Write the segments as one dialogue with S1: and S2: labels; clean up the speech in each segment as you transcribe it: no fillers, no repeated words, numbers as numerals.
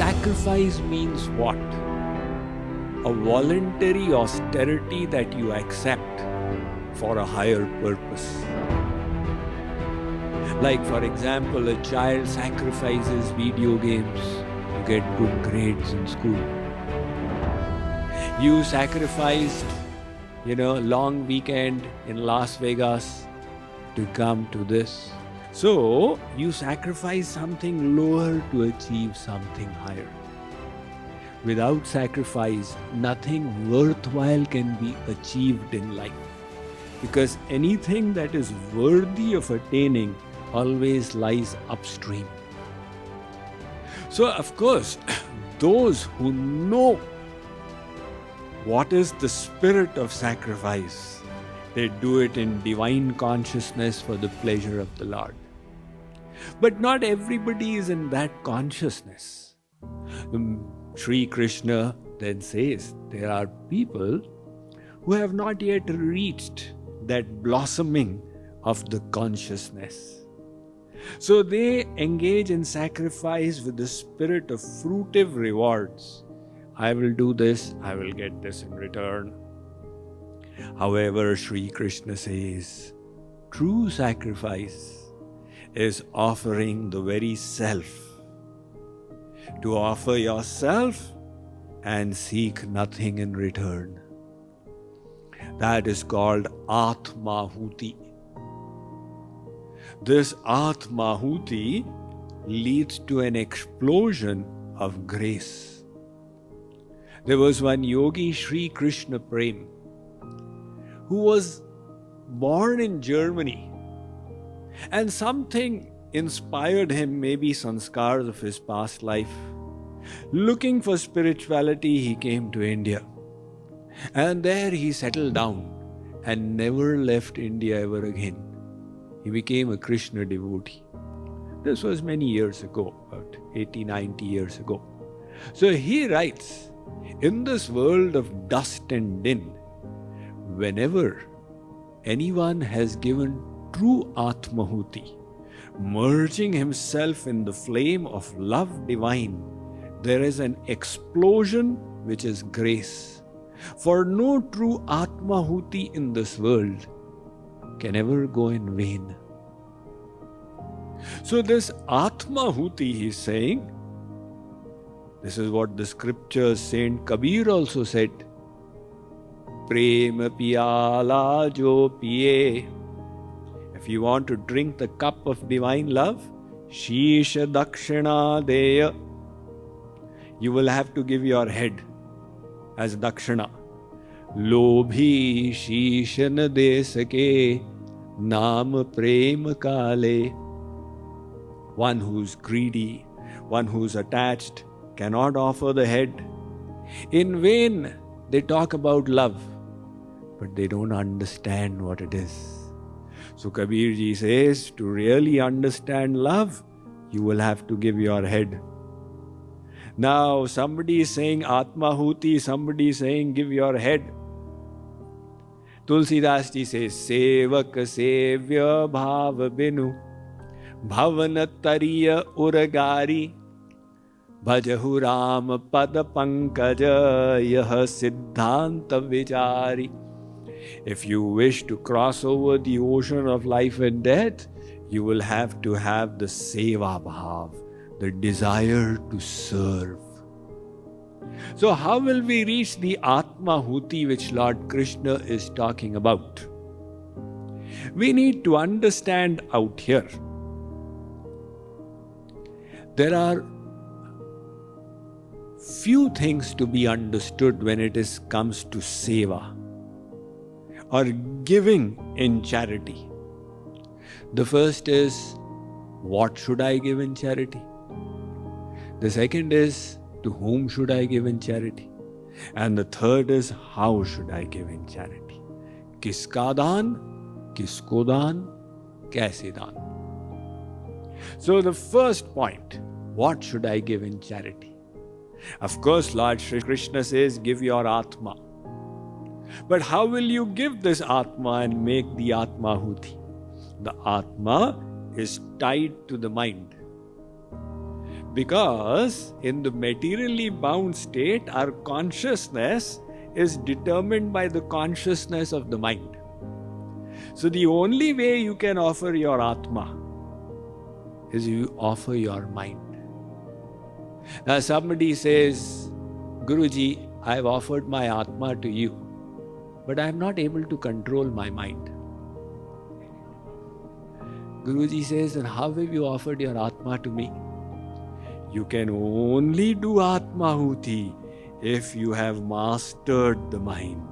S1: Sacrifice means what? A voluntary austerity that you accept for a higher purpose. Like, for example, a child sacrifices video games to get good grades in school. You sacrificed, long weekend in Las Vegas to come to this. So, you sacrifice something lower to achieve something higher. Without sacrifice, nothing worthwhile can be achieved in life. Because anything that is worthy of attaining always lies upstream. So, of course, those who know what is the spirit of sacrifice, they do it in divine consciousness for the pleasure of the Lord. But not everybody is in that consciousness. Sri Krishna then says there are people who have not yet reached that blossoming of the consciousness. So they engage in sacrifice with the spirit of fruitive rewards. I will do this, I will get this in return. However, Sri Krishna says, true sacrifice is offering the very self. To offer yourself and seek nothing in return. That is called Atmahuti. This Atmahuti leads to an explosion of grace. There was one yogi, Sri Krishna Prem, who was born in Germany, and something inspired him, maybe sanskars of his past life. Looking for spirituality, he came to India. And there he settled down and never left India ever again. He became a Krishna devotee. This was many years ago, about 80, 90 years ago. So he writes, in this world of dust and din, whenever anyone has given true Atmahuti, merging himself in the flame of love divine, there is an explosion which is grace. For no true Atmahuti in this world can ever go in vain. So this Atmahuti, he is saying, this is what the scriptures, Saint Kabir also said, Prem piyala jo piye. If you want to drink the cup of divine love, Shisha Dakshina Deya. You will have to give your head as Dakshina. Lobhi Shisha na de sake, Naam Prem Kale. One who's greedy, one who's attached, cannot offer the head. In vain, they talk about love, but they don't understand what it is. So Kabirji says, to really understand love, you will have to give your head. Now, somebody is saying Atmahuti, somebody is saying give your head. Tulsidas ji says, Sevak sevya bhav binu, bhavan tariya uragari, bhajahu ram pad pankaja, yah siddhanta vichari. If you wish to cross over the ocean of life and death, you will have to have the Seva bhav, the desire to serve. So how will we reach the Atmahuti which Lord Krishna is talking about? We need to understand out here. There are few things to be understood when it comes to Seva or giving in charity. The first is, what should I give in charity? The second is, to whom should I give in charity? And the third is, how should I give in charity? Kiska daan, kisko daan, kaise daan? So the first point, what should I give in charity? Of course, Lord Shri Krishna says, give your Atma. But how will you give this Atma and make the Atmahuti? The Atma is tied to the mind. Because in the materially bound state, our consciousness is determined by the consciousness of the mind. So the only way you can offer your Atma is you offer your mind. Now somebody says, Guruji, I have offered my Atma to you, but I am not able to control my mind. Guruji says, and how have you offered your Atma to me? You can only do Atmahuti if you have mastered the mind.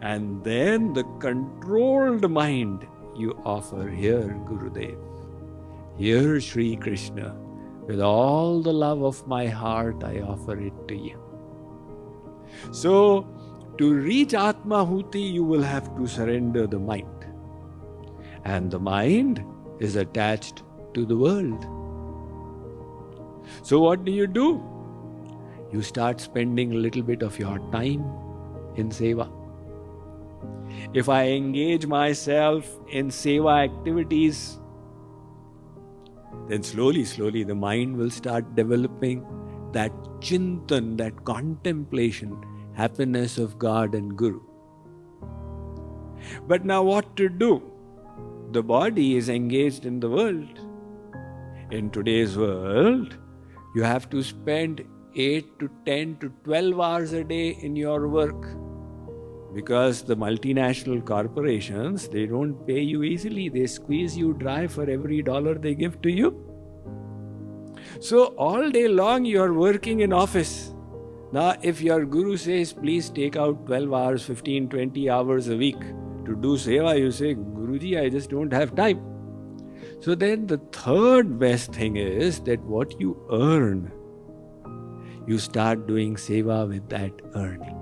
S1: And then the controlled mind you offer here, Gurudev. Here, Sri Krishna, with all the love of my heart, I offer it to you. So, to reach Atmahuti, you will have to surrender the mind. And the mind is attached to the world. So what do? You start spending a little bit of your time in Seva. If I engage myself in Seva activities, then slowly the mind will start developing that chintan, that contemplation, happiness of God and Guru. But now what to do? The body is engaged in the world. In today's world, you have to spend 8 to 10 to 12 hours a day in your work. Because the multinational corporations, they don't pay you easily. They squeeze you dry for every dollar they give to you. So all day long you are working in office. Now if your guru says, please take out 12 hours, 15, 20 hours a week to do Seva, you say, Guruji, I just don't have time. So then the third best thing is that what you earn, you start doing Seva with that earning.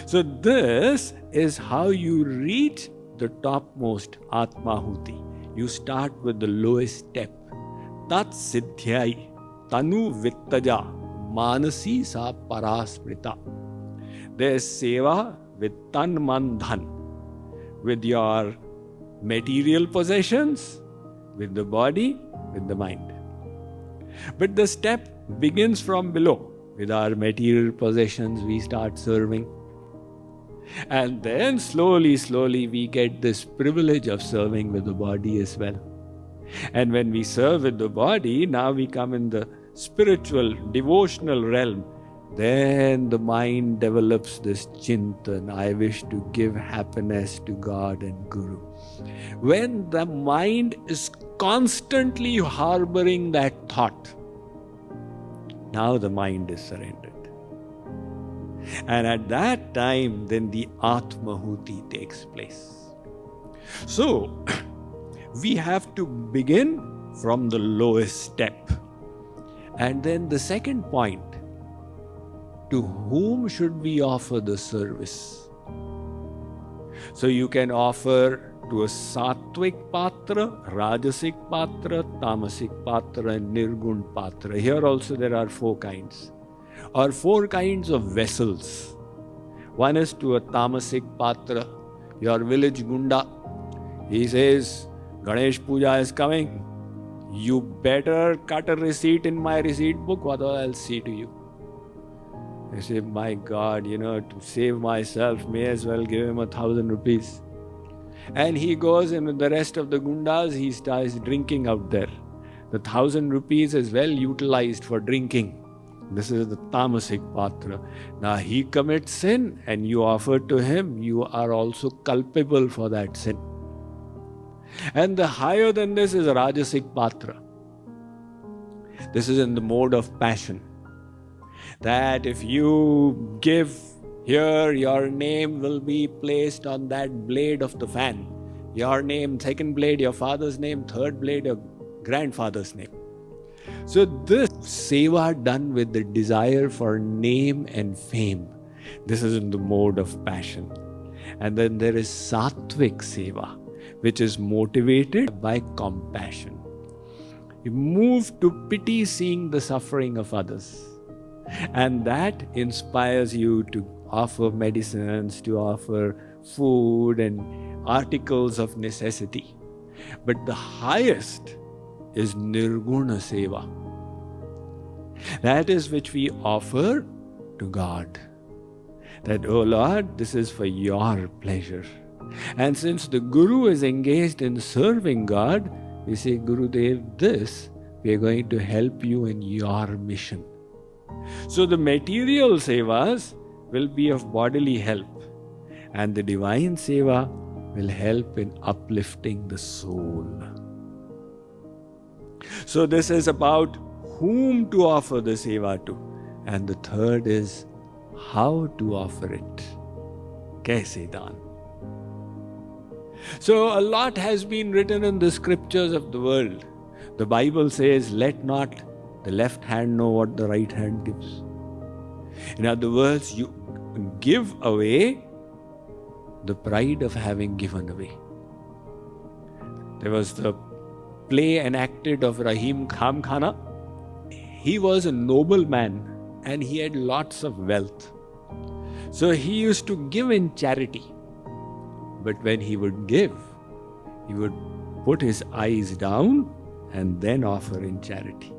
S1: So this is how you reach the topmost Atmahuti. You start with the lowest step. Tat siddhyai tanu vittaja manasi sa parasmrita. There's Seva with tan man dhan, with your material possessions, with the body, with the mind. But the step begins from below. With our material possessions, we start serving. And then slowly we get this privilege of serving with the body as well. And when we serve with the body, now we come in the spiritual, devotional realm. Then the mind develops this chintan. I wish to give happiness to God and Guru. When the mind is constantly harboring that thought, now the mind is surrendered. And at that time, then the Atmahuti takes place. So, we have to begin from the lowest step. And then the second point, to whom should we offer the service? So you can offer to a Satwic Patra, Rajasic Patra, Tamasic Patra and Nirguna Patra. Here also there are 4 kinds. Or 4 kinds of vessels. One is to a Tamasic Patra, your village Gunda. He says, Ganesh Puja is coming. You better cut a receipt in my receipt book, otherwise I'll see to you. I say, my God, to save myself, may as well give him 1,000 rupees. And he goes, and with the rest of the Gundas, he starts drinking out there. The 1,000 rupees is well utilized for drinking. This is the Tamasic Patra. Now he commits sin and you offer to him, you are also culpable for that sin. And the higher than this is a Rajasic Patra. This is in the mode of passion. That if you give here, your name will be placed on that blade of the fan. Your name, second blade, your father's name, third blade, your grandfather's name. So this Seva done with the desire for name and fame. This is in the mode of passion. And then there is Satwic Seva, which is motivated by compassion. You move to pity seeing the suffering of others. And that inspires you to offer medicines, to offer food and articles of necessity. But the highest is Nirguna Seva, That is which we offer to God. That, oh Lord, this is for your pleasure. And since the Guru is engaged in serving God, we say, Gurudev, this, we are going to help you in your mission. So the material sevas will be of bodily help, and the divine seva will help in uplifting the soul. So this is about whom to offer the seva to. And the third is how to offer it. Kaise daan. So a lot has been written in the scriptures of the world. The Bible says, let not the left hand know what the right hand gives. In other words, you give away the pride of having given away. There was the play enacted of Rahim Khamkhana. He was a noble man and he had lots of wealth. So he used to give in charity. But when he would give, he would put his eyes down and then offer in charity.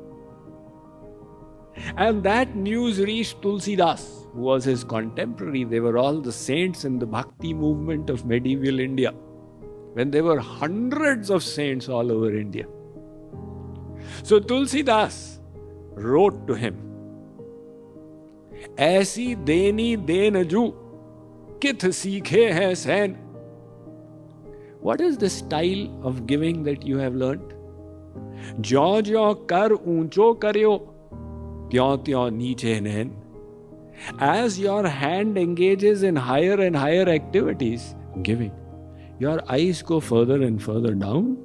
S1: And that news reached Tulsidas, who was his contemporary. They were all the saints in the bhakti movement of medieval India, when there were hundreds of saints all over India. So Tulsidas wrote to him, Aisi deni denaju, kith sikhe hai sen. What is the style of giving that you have learnt? Jo jo kar uncho karyo, tyon tyon niche nahin. As your hand engages in higher and higher activities, giving, your eyes go further and further down.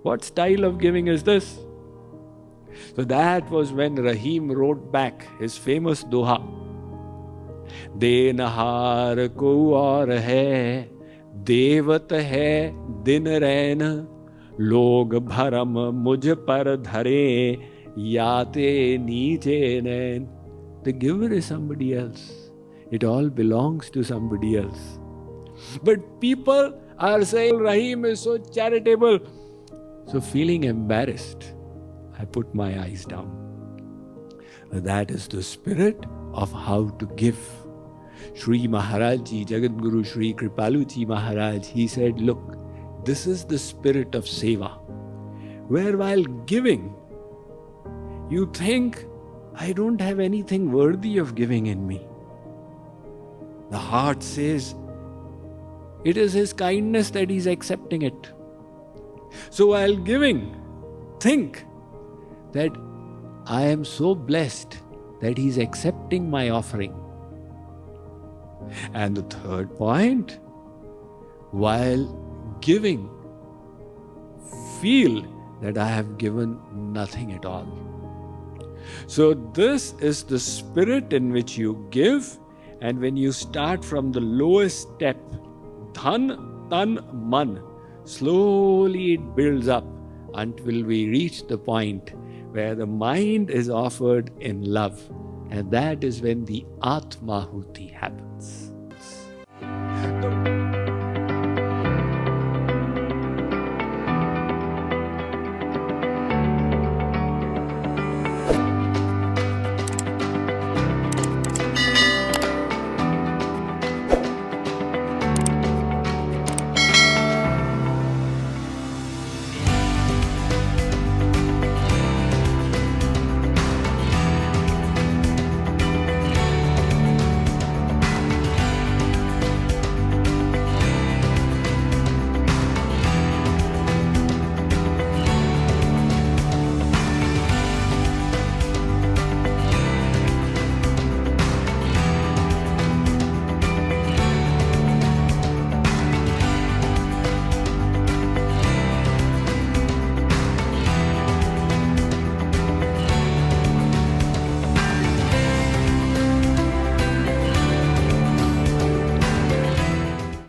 S1: What style of giving is this? So that was when Rahim wrote back his famous doha. Denahar ko aur hai, devat hai din rain, log bharam mujh par dhare, yate niche nain. The giver is somebody else. It all belongs to somebody else. But people are saying Rahim is so charitable. So feeling embarrassed, I put my eyes down. That is the spirit of how to give. Sri Maharaj Ji, Jagat Guru Sri Kripalu Ji Maharaj, he said, look, this is the spirit of seva, where while giving, you think, I don't have anything worthy of giving in me. The heart says, it is His kindness that He's accepting it. So while giving, think that I am so blessed that He's accepting my offering. And the third point, while giving, feel that I have given nothing at all. So this is the spirit in which you give, and when you start from the lowest step, dhan, tan, man, slowly it builds up until we reach the point where the mind is offered in love, and that is when the Atmahuti happens.